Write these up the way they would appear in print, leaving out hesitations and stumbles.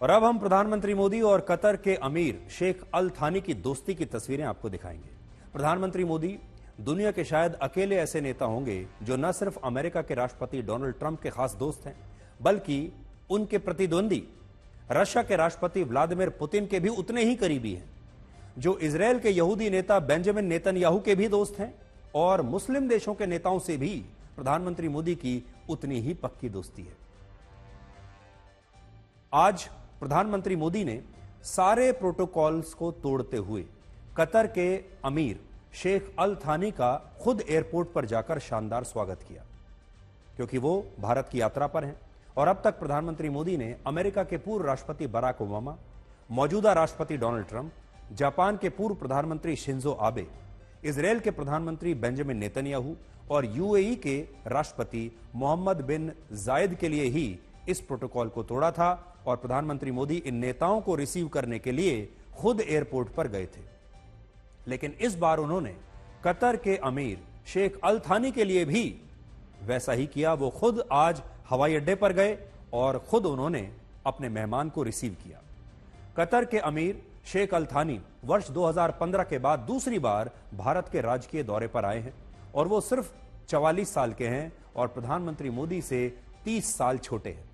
और अब हम प्रधानमंत्री मोदी और कतर के अमीर शेख अल थानी की दोस्ती की तस्वीरें आपको दिखाएंगे। प्रधानमंत्री मोदी दुनिया के शायद अकेले ऐसे नेता होंगे जो न सिर्फ अमेरिका के राष्ट्रपति डोनाल्ड ट्रंप के खास दोस्त हैं, बल्कि उनके प्रतिद्वंदी रशिया के राष्ट्रपति व्लादिमीर पुतिन के भी उतने ही करीबी हैं, जो इजरायल के यहूदी नेता बेंजामिन नेतन्याहू के भी दोस्त हैं, और मुस्लिम देशों के नेताओं से भी प्रधानमंत्री मोदी की उतनी ही पक्की दोस्ती है। आज प्रधानमंत्री मोदी ने सारे प्रोटोकॉल्स को तोड़ते हुए कतर के अमीर शेख अल थानी का खुद एयरपोर्ट पर जाकर शानदार स्वागत किया, क्योंकि वो भारत की यात्रा पर हैं। और अब तक प्रधानमंत्री मोदी ने अमेरिका के पूर्व राष्ट्रपति बराक ओबामा, मौजूदा राष्ट्रपति डोनाल्ड ट्रंप, जापान के पूर्व प्रधानमंत्री शिंजो आबे, इजरायल के प्रधानमंत्री बेंजामिन नेतन्याहू और यूएई के राष्ट्रपति मोहम्मद बिन जायद के लिए ही इस प्रोटोकॉल को तोड़ा था। और प्रधानमंत्री मोदी इन नेताओं को रिसीव करने के लिए खुद एयरपोर्ट पर गए थे। लेकिन इस बार उन्होंने कतर के अमीर शेख अल थानी के लिए भी वैसा ही किया। वो खुद आज हवाई अड्डे पर गए और खुद उन्होंने अपने मेहमान को रिसीव किया। कतर के अमीर शेख अल थानी वर्ष 2015 के बाद दूसरी बार भारत के राजकीय दौरे पर आए हैं और वो सिर्फ 44 साल के हैं और प्रधानमंत्री मोदी से 30 साल छोटे हैं।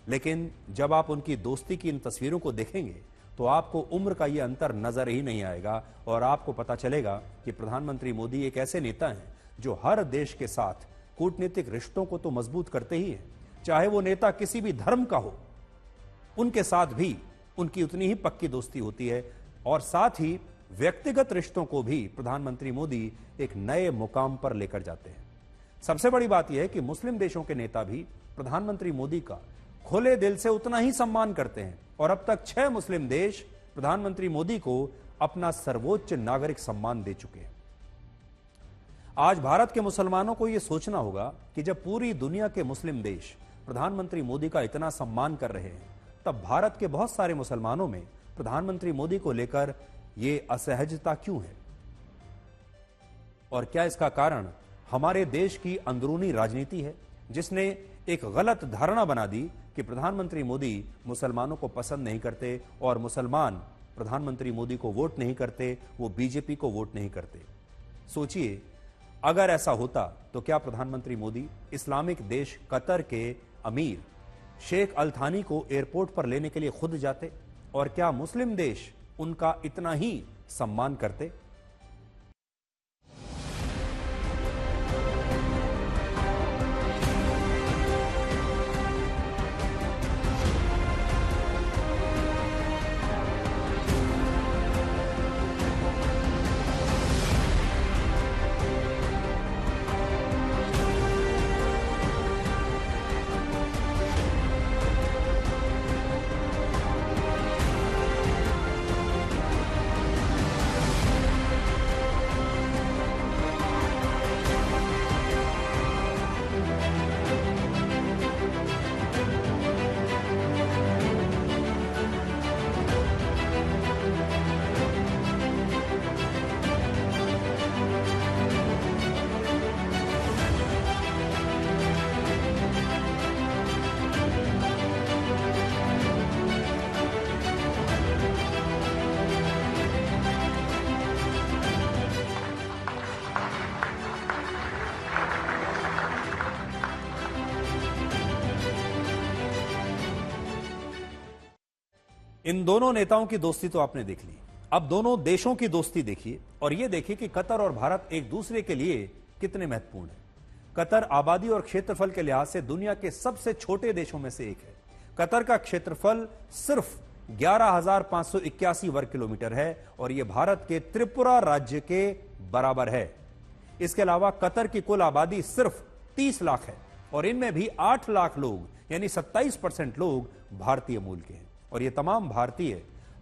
लेकिन जब आप उनकी दोस्ती की इन तस्वीरों को देखेंगे तो आपको उम्र का यह अंतर नजर ही नहीं आएगा और आपको पता चलेगा कि प्रधानमंत्री मोदी एक ऐसे नेता हैं जो हर देश के साथ कूटनीतिक रिश्तों को तो मजबूत करते ही हैं, चाहे वो नेता किसी भी धर्म का हो, उनके साथ भी उनकी उतनी ही पक्की दोस्ती होती है। और साथ ही व्यक्तिगत रिश्तों को भी प्रधानमंत्री मोदी एक नए मुकाम पर लेकर जाते हैं। सबसे बड़ी बात यह है कि मुस्लिम देशों के नेता भी प्रधानमंत्री मोदी का खुले दिल से उतना ही सम्मान करते हैं और अब तक 6 मुस्लिम देश प्रधानमंत्री मोदी को अपना सर्वोच्च नागरिक सम्मान दे चुके हैं। आज भारत के मुसलमानों को यह सोचना होगा कि जब पूरी दुनिया के मुस्लिम देश प्रधानमंत्री मोदी का इतना सम्मान कर रहे हैं, तब भारत के बहुत सारे मुसलमानों में प्रधानमंत्री मोदी को लेकर यह असहजता क्यों है? और क्या इसका कारण हमारे देश की अंदरूनी राजनीति है, जिसने एक गलत धारणा बना दी कि प्रधानमंत्री मोदी मुसलमानों को पसंद नहीं करते और मुसलमान प्रधानमंत्री मोदी को वोट नहीं करते, वो बीजेपी को वोट नहीं करते। सोचिए, अगर ऐसा होता तो क्या प्रधानमंत्री मोदी इस्लामिक देश कतर के अमीर शेख अल थानी को एयरपोर्ट पर लेने के लिए खुद जाते? और क्या मुस्लिम देश उनका इतना ही सम्मान करते? इन दोनों नेताओं की दोस्ती तो आपने देख ली, अब दोनों देशों की दोस्ती देखिए और यह देखिए कि कतर और भारत एक दूसरे के लिए कितने महत्वपूर्ण हैं। कतर आबादी और क्षेत्रफल के लिहाज से दुनिया के सबसे छोटे देशों में से एक है। कतर का क्षेत्रफल सिर्फ 11,581 वर्ग किलोमीटर है और यह भारत के त्रिपुरा राज्य के बराबर है। इसके अलावा कतर की कुल आबादी सिर्फ 30 लाख है और इनमें भी 8 लाख लोग यानी 27% लोग भारतीय मूल के हैं। और ये तमाम भारतीय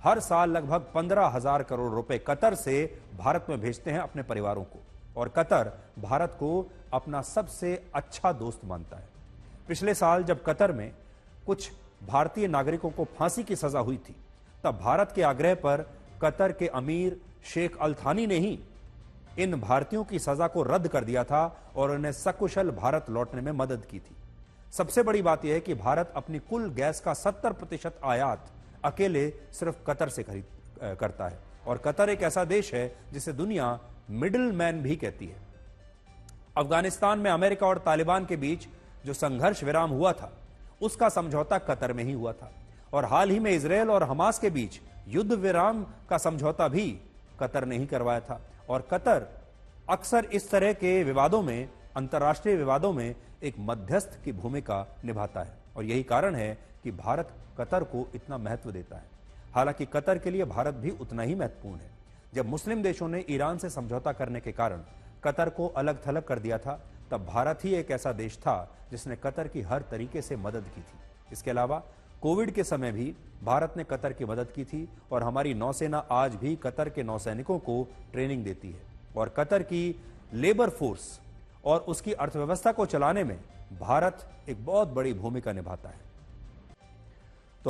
हर साल लगभग 15,000 करोड़ रुपए कतर से भारत में भेजते हैं अपने परिवारों को, और कतर भारत को अपना सबसे अच्छा दोस्त मानता है। पिछले साल जब कतर में कुछ भारतीय नागरिकों को फांसी की सजा हुई थी, तब भारत के आग्रह पर कतर के अमीर शेख अल थानी ने ही इन भारतीयों की सजा को रद्द कर दिया था और उन्हें सकुशल भारत लौटने में मदद की थी। सबसे बड़ी बात यह है कि भारत अपनी कुल गैस का 70% आयात अकेले सिर्फ कतर से खरीद करता है। और कतर एक ऐसा देश है जिसे दुनिया मिडिल मैन भी कहती है। अफगानिस्तान में अमेरिका और तालिबान के बीच जो संघर्ष विराम हुआ था, उसका समझौता कतर में ही हुआ था। और हाल ही में इजरायल और हमास के बीच युद्ध विराम का समझौता भी कतर ने ही करवाया था। और कतर अक्सर इस तरह के विवादों में, अंतर्राष्ट्रीय विवादों में एक मध्यस्थ की भूमिका निभाता है। और यही कारण है कि भारत कतर को इतना महत्व देता है। हालांकि कतर के लिए भारत भी उतना ही महत्वपूर्ण है। जब मुस्लिम देशों ने ईरान से समझौता करने के कारण कतर को अलग थलग कर दिया था, तब भारत ही एक ऐसा देश था जिसने कतर की हर तरीके से मदद की थी। इसके अलावा कोविड के समय भी भारत ने कतर की मदद की थी। और हमारी नौसेना आज भी कतर के नौसैनिकों को ट्रेनिंग देती है। और कतर की लेबर फोर्स और उसकी अर्थव्यवस्था को चलाने में भारत एक बहुत बड़ी भूमिका निभाता है।